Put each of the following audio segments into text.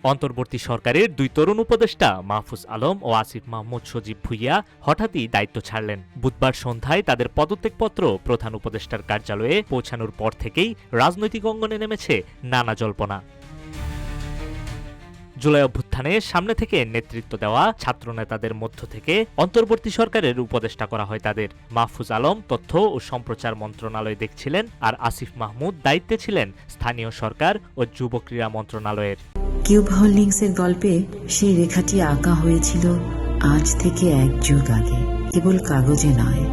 অন্তর্বর্তী সরকারের দুই তরুণ উপদেষ্টা মাহফুজ আলম ও আসিফ মাহমুদ সজীব ভুইয়া হঠাৎই দায়িত্ব ছাড়লেন। বুধবার সন্ধ্যায় তাদের পদত্যাগপত্র প্রধান উপদেষ্টার কার্যালয়ে পৌঁছানোর পর থেকেই রাজনৈতিক অঙ্গনে নেমেছে নানা জল্পনা। জুলাই অভ্যুত্থানে সামনে থেকে নেতৃত্ব দেওয়া ছাত্রনেতাদের মধ্য থেকে অন্তর্বর্তী সরকারের উপদেষ্টা করা হয় তাদের। মাহফুজ আলম তথ্য ও সম্প্রচার মন্ত্রণালয় দেখছিলেন, আর আসিফ মাহমুদ দায়িত্বে ছিলেন স্থানীয় সরকার ও যুব ক্রীড়া মন্ত্রণালয়ের। কিউব হোল্ডিংসের গল্পে সেই রেখাটি আঁকা হয়েছিল আজ থেকে 1 যুগ আগে, কেবল কাগজে নয়,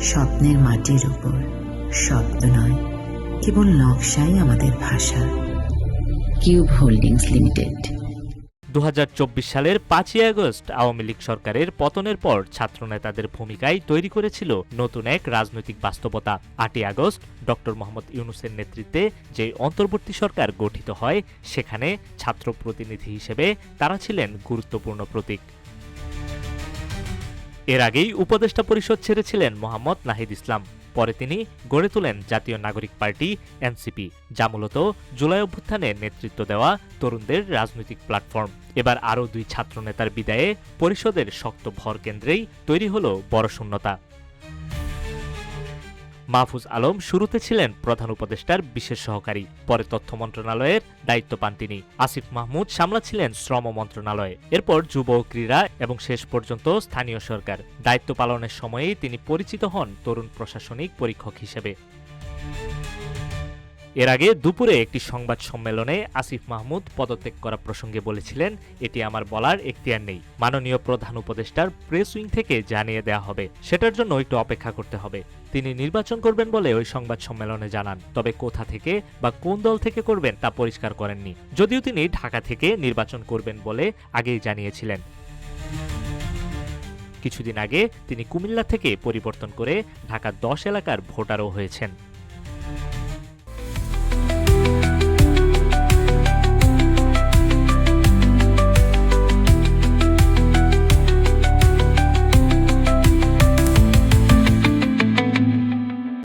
স্বপ্নের মাটির উপর। শব্দ নয়, কেবল নকশাই আমাদের ভাষা। Cube holdings limited. 2024 সালের 5ই আগস্ট আওয়ামী লীগ সরকারের পতনের পর ছাত্রনেতাদের ভূমিকায় তৈরি করেছিল নতুন এক রাজনৈতিক বাস্তবতা। 8ই আগস্ট ডক্টর মোহাম্মদ ইউনূসের নেতৃত্বে যে অন্তর্বর্তী সরকার গঠিত হয়, সেখানে ছাত্র প্রতিনিধি হিসেবে তারা ছিলেন গুরুত্বপূর্ণ প্রতীক। এর আগেই উপদেষ্টা পরিষদ ছেড়েছিলেন মোহাম্মদ নাহিদ ইসলাম। পরে তিনি গড়ে তোলেন জাতীয় নাগরিক পার্টি এনসিপি, যা মূলত জুলাই অভ্যুত্থানে নেতৃত্ব দেওয়া তরুণদের রাজনৈতিক প্ল্যাটফর্ম। এবার আরও 2 ছাত্রনেতার বিদায়ে পরিষদের শক্ত ভর কেন্দ্রেই তৈরি হল বড় শূন্যতা। মাহফুজ আলম শুরুতে ছিলেন প্রধান উপদেষ্টার বিশেষ সহকারী, পরে তথ্য মন্ত্রণালয়ের দায়িত্ব পান তিনি। আসিফ মাহমুদ সামলাচ্ছিলেন শ্রম মন্ত্রণালয়, এরপর যুব ও ক্রীড়া এবং শেষ পর্যন্ত স্থানীয় সরকার। দায়িত্ব পালনের সময়েই তিনি পরিচিত হন তরুণ প্রশাসনিক পরীক্ষক হিসেবে। এর আগে দুপুরে একটি সংবাদ সম্মেলনে আসিফ মাহমুদ পদত্যাগ করা প্রসঙ্গে বলেছিলেন, এটি আমার বলার এখতিয়ার নেই, মাননীয় প্রধান উপদেষ্টার প্রেস উইং থেকে জানিয়ে দেওয়া হবে, সেটার জন্য একটু অপেক্ষা করতে হবে। তিনি নির্বাচন করবেন বলে ওই সংবাদ সম্মেলনে জানান, তবে কোথা থেকে বা কোন দল থেকে করবেন তা পরিষ্কার করেননি, যদিও তিনি ঢাকা থেকে নির্বাচন করবেন বলে আগেই জানিয়েছিলেন। কিছুদিন আগে তিনি কুমিল্লা থেকে পরিবর্তন করে ঢাকা 10 এলাকার ভোটারও হয়েছেন।